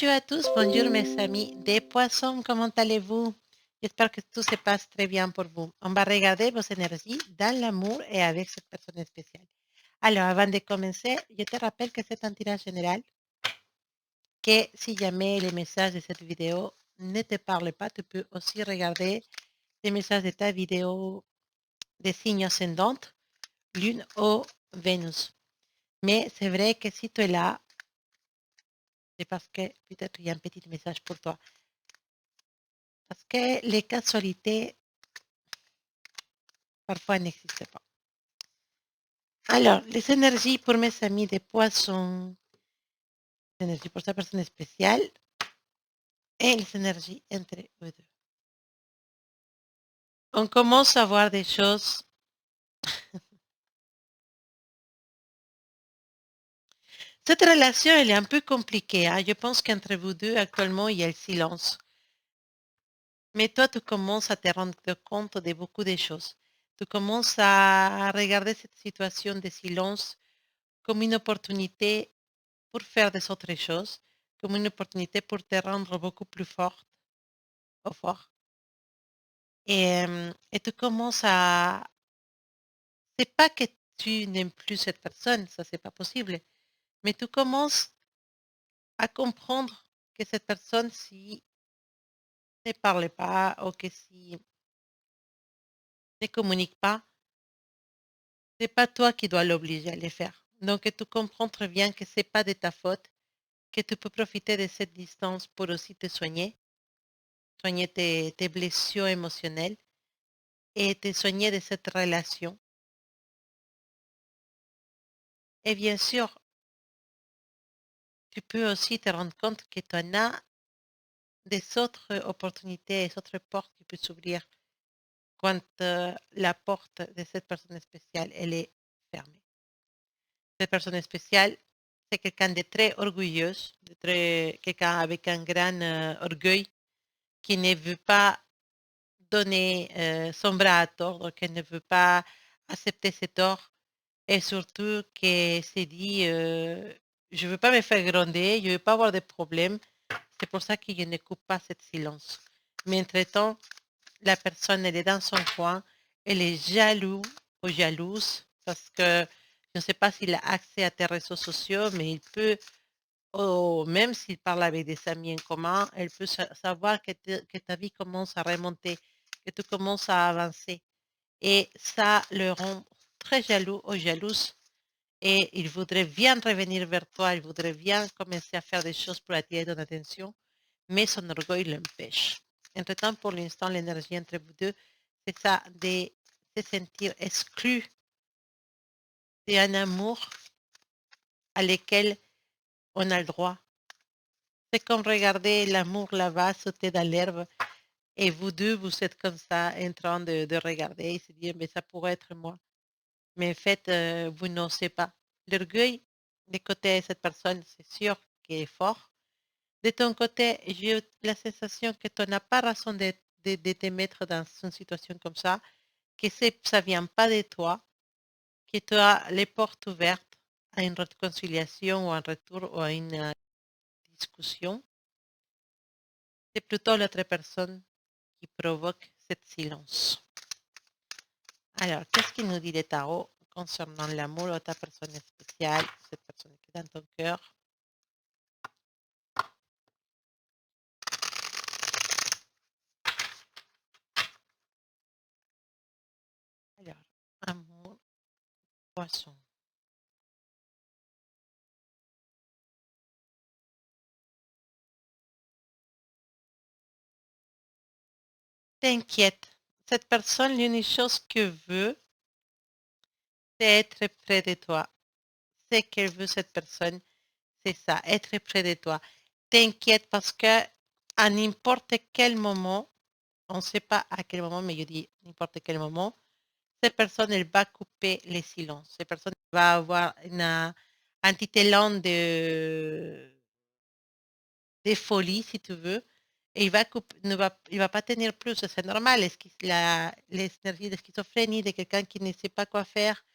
Bonjour à tous, bonjour mes amis des poissons, comment allez-vous? J'espère que tout se passe très bien pour vous. On va regarder vos énergies dans l'amour et avec cette personne spéciale. Alors, avant de commencer, je te rappelle que c'est un tirage général, que si jamais les messages de cette vidéo ne te parlent pas, tu peux aussi regarder les messages de ta vidéo des signes ascendants, Lune ou Vénus. Mais c'est vrai que si tu es là, c'est parce que peut-être il y a un petit message pour toi. Parce que les casualités, parfois, n'existent pas. Alors, les énergies pour mes amis des poissons, les énergies pour sa personne spéciale et les énergies entre eux deux. On commence à voir des choses. Cette relation, elle est un peu compliquée. Hein? Je pense qu'entre vous deux, actuellement, il y a le silence. Mais toi, tu commences à te rendre compte de beaucoup de choses. Tu commences à regarder cette situation de silence comme une opportunité pour faire des autres choses, comme une opportunité pour te rendre beaucoup plus forte ou fort. Et tu commences à... C'est pas que tu n'aimes plus cette personne, ça c'est pas possible, mais tu commences à comprendre que cette personne, si ne parle pas ou que si ne communique pas, c'est pas toi qui dois l'obliger à le faire. Donc tu comprends très bien que c'est pas de ta faute, que tu peux profiter de cette distance pour aussi te soigner, soigner tes blessures émotionnelles et te soigner de cette relation. Et bien sûr, tu peux aussi te rendre compte que tu en as des autres opportunités, des autres portes qui peuvent s'ouvrir quand la porte de cette personne spéciale, elle est fermée. Cette personne spéciale, c'est quelqu'un de très orgueilleux, de très, quelqu'un avec un grand orgueil qui ne veut pas donner son bras à tordre, qui ne veut pas accepter ses torts et surtout qui s'est dit je ne veux pas me faire gronder, je ne veux pas avoir de problèmes. C'est pour ça que je ne coupe pas ce silence. Mais entre-temps, la personne, elle est dans son coin, elle est jaloux ou jalouse parce que je ne sais pas s'il a accès à tes réseaux sociaux, mais il peut, ou même s'il parle avec des amis en commun, elle peut savoir que ta vie commence à remonter, que tu commences à avancer. Et ça le rend très jaloux ou jalouse. Et il voudrait bien revenir vers toi, il voudrait bien commencer à faire des choses pour attirer ton attention, mais son orgueil l'empêche. Entre-temps, pour l'instant, l'énergie entre vous deux, c'est ça, de se sentir exclu d'un amour à lequel on a le droit. C'est comme regarder l'amour là-bas sauter dans l'herbe et vous deux, vous êtes comme ça en train de regarder et se dire, mais ça pourrait être moi. Mais en fait, vous n'osez pas. L'orgueil, des côtés de cette personne, c'est sûr qu'il est fort. De ton côté, j'ai la sensation que tu n'as pas raison de te mettre dans une situation comme ça, que ça ne vient pas de toi, que tu as les portes ouvertes à une réconciliation ou un retour ou à une discussion. C'est plutôt l'autre personne qui provoque ce silence. Alors, qu'est-ce qu'il nous dit le tarot concernant l'amour de ta personne spéciale, cette personne qui est dans ton cœur? Alors, amour, poisson. T'inquiète. Cette personne, l'unique chose que veut, c'est être près de toi. C'est qu'elle veut cette personne, c'est ça, être près de toi. T'inquiète parce que à n'importe quel moment, on ne sait pas à quel moment, mais je dis n'importe quel moment, cette personne, elle va couper les silences. Cette personne va avoir un petit élan de folie, si tu veux, et il va pas tenir plus. C'est normal. L'énergie de schizophrénie de quelqu'un qui ne sait pas quoi faire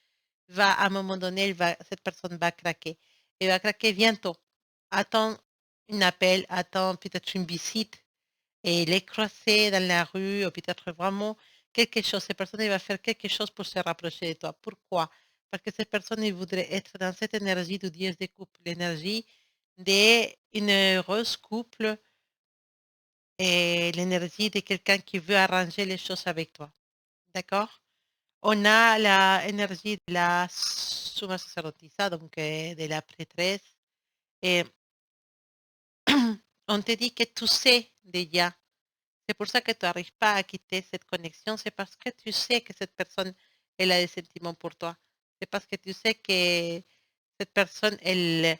va, à un moment donné, cette personne va craquer. Elle va craquer bientôt. Attends un appel, attends, peut-être une visite et les croiser dans la rue ou peut-être vraiment quelque chose. Cette personne, elle va faire quelque chose pour se rapprocher de toi. Pourquoi? Parce que cette personne, il voudrait être dans cette énergie de dièse de couple, l'énergie d'une heureuse couple et l'énergie de quelqu'un qui veut arranger les choses avec toi. D'accord? On a la énergie de la summa sacerdotisa, donc de la prêtresse. Et on te dit que tu sais déjà. C'est pour ça que tu n'arrives pas à quitter cette connexion. C'est parce que tu sais que cette personne, elle a des sentiments pour toi. C'est parce que tu sais que cette personne, elle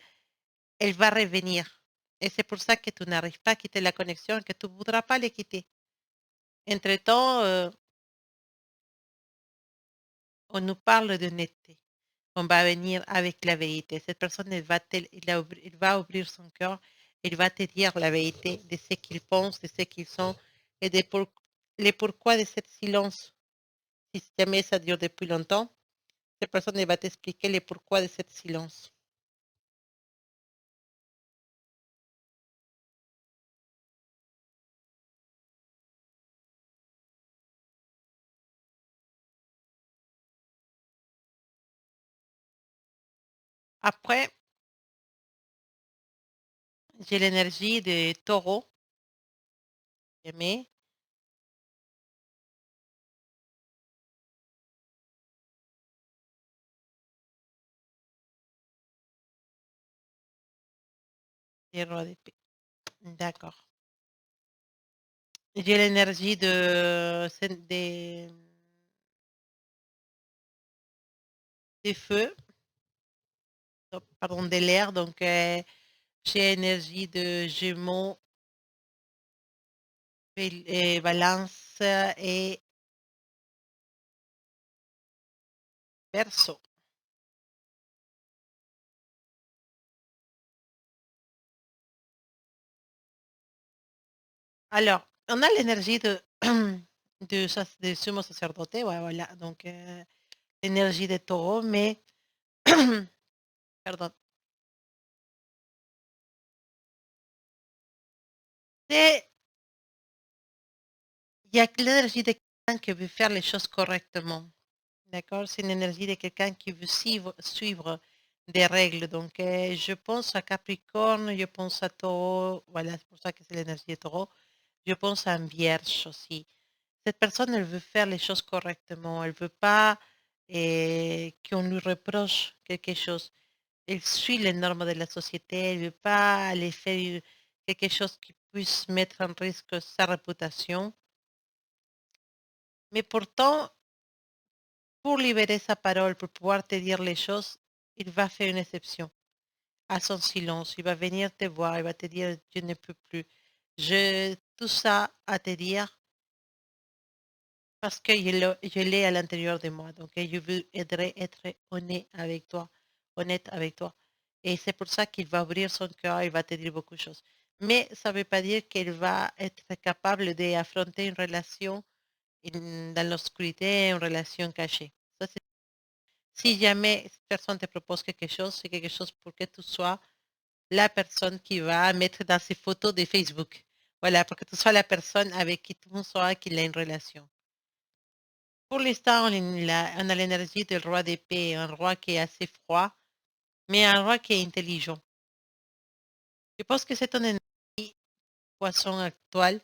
va revenir. Et c'est pour ça que tu n'arrives pas à quitter la connexion et que tu ne voudras pas les quitter. Entre-temps, on nous parle d'honnêteté. On va venir avec la vérité. Cette personne, elle va ouvrir son cœur, elle va te dire la vérité de ce qu'ils pensent, de ce qu'ils sont et les pourquoi de ce silence. Si jamais ça dure depuis longtemps, cette personne elle va t'expliquer les pourquoi de ce silence. Après, j'ai l'énergie de taureau, aimé, et roi d'épée. D'accord. J'ai l'énergie des feux, pardon, de l'air. Donc, j'ai énergie de Gémeaux, et Balance et Verseau. Alors, on a l'énergie de sumo sacerdote, ouais, voilà. Donc, l'énergie des taureaux, mais, pardon, c'est il y a que l'énergie de quelqu'un qui veut faire les choses correctement. D'accord? C'est une énergie de quelqu'un qui veut suivre des règles. Donc, je pense à Capricorne, je pense à Taureau. Voilà, c'est pour ça que c'est l'énergie de Taureau. Je pense à un Vierge aussi. Cette personne, elle veut faire les choses correctement. Elle ne veut pas qu'on lui reproche quelque chose. Elle suit les normes de la société. Elle ne veut pas aller faire quelque chose qui puisse mettre en risque sa réputation. Mais pourtant, pour libérer sa parole, pour pouvoir te dire les choses, il va faire une exception à son silence. Il va venir te voir, il va te dire, je ne peux plus. J'ai tout ça à te dire parce que je l'ai à l'intérieur de moi. Donc, je veux être honnête avec toi, honnête avec toi. Et c'est pour ça qu'il va ouvrir son cœur, il va te dire beaucoup de choses. Mais ça ne veut pas dire qu'il va être capable d'affronter une relation dans l'obscurité, une relation cachée. Ça, si jamais cette personne te propose quelque chose, c'est quelque chose pour que tu sois la personne qui va mettre dans ses photos de Facebook. Voilà, pour que tu sois la personne avec qui tout le monde saura qu'il a une relation. Pour l'instant, on a l'énergie du roi d'épée, un roi qui est assez froid, mais un roi qui est intelligent. Je pense que c'est ton énergie poisson actuelle.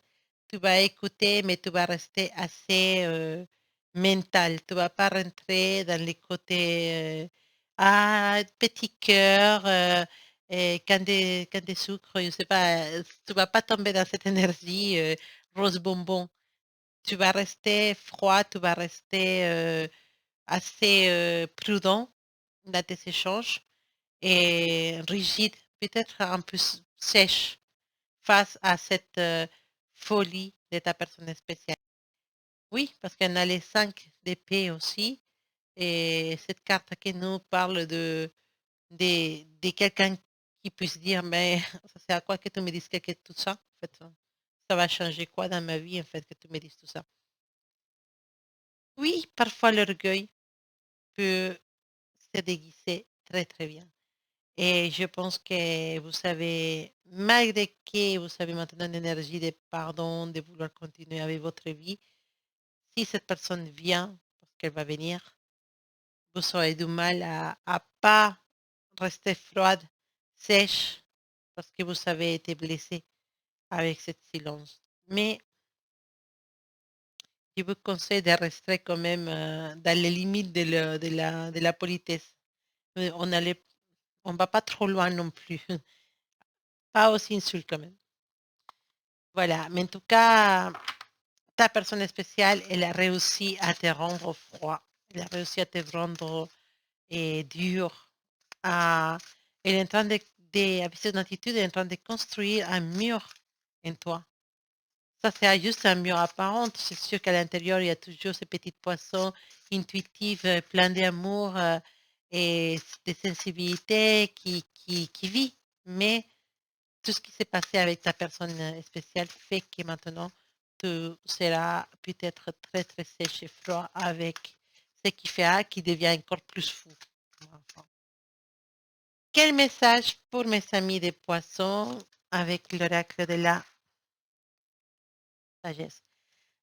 Tu vas écouter, mais tu vas rester assez mental. Tu ne vas pas rentrer dans les côtés petit cœur, canne de sucre, je ne sais pas. Tu ne vas pas tomber dans cette énergie rose bonbon. Tu vas rester froid, tu vas rester assez prudent dans tes échanges et rigide, peut-être un peu sèche face à cette folie de ta personne spéciale. Oui, parce qu'on a les 5 d'épée aussi. Et cette carte qui nous parle de quelqu'un qui puisse dire, mais ça c'est à quoi que tu me dises que tout ça? En fait, ça va changer quoi dans ma vie, en fait, que tu me dises tout ça? Oui, parfois l'orgueil peut se déguiser très très bien. Et je pense que vous savez, malgré que vous avez maintenant une énergie de pardon, de vouloir continuer avec votre vie, si cette personne vient, parce qu'elle va venir, vous aurez du mal à pas rester froide, sèche, parce que vous avez été blessé avec ce silence. Mais je vous conseille de rester quand même dans les limites de la politesse. On allait, on va pas trop loin non plus. Pas aussi insulte quand même. Voilà, mais en tout cas, ta personne spéciale, elle a réussi à te rendre froid. Elle a réussi à te rendre dur. À, elle est en train avec son attitude, elle est en train de construire un mur en toi. Ça, c'est juste un mur apparent. C'est sûr qu'à l'intérieur, il y a toujours ces petits poissons intuitifs, pleins d'amour et de sensibilité qui vit. Mais tout ce qui s'est passé avec ta personne spéciale fait que maintenant, tu seras peut-être très, très sèche et froid avec ce qui fait qui devient encore plus fou. Enfin. Quel message pour mes amis des poissons avec l'oracle de la sagesse?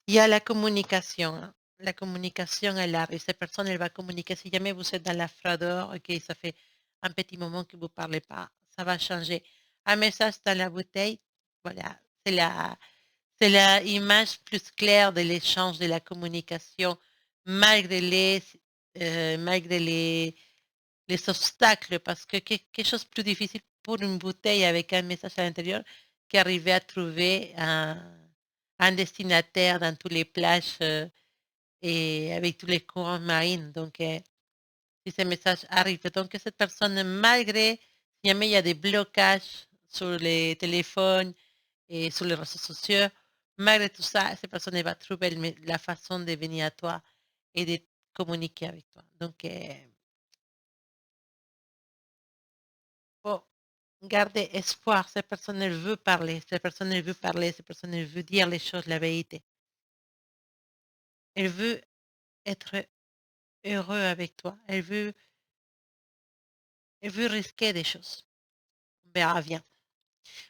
Il y a la communication. Hein. La communication, elle arrive. Cette personne, elle va communiquer. Si jamais vous êtes dans la froideur, ok, ça fait un petit moment que vous ne parlez pas, ça va changer. Un message dans la bouteille, voilà, c'est la image plus claire de l'échange, de la communication, malgré malgré les obstacles, parce que quelque chose de plus difficile pour une bouteille avec un message à l'intérieur qu'arriver à trouver un destinataire dans toutes les plages et avec tous les courants marins. Donc, si ce message arrive, donc cette personne, malgré, si jamais il y a des blocages sur les téléphones et sur les réseaux sociaux, malgré tout ça, cette personne elle va trouver la façon de venir à toi et de communiquer avec toi. Donc, faut garder espoir. Cette personne elle veut parler, cette personne elle veut parler, cette personne elle veut dire les choses, la vérité. Elle veut être heureux avec toi. Elle veut risquer des choses. On verra bien.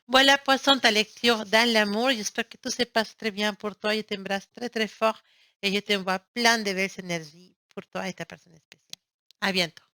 Voilà, poisson, ta lecture dans l'amour. J'espère que tout se passe très bien pour toi. Je t'embrasse très, très fort et je t'envoie plein de belles énergies pour toi et ta personne spéciale. À bientôt.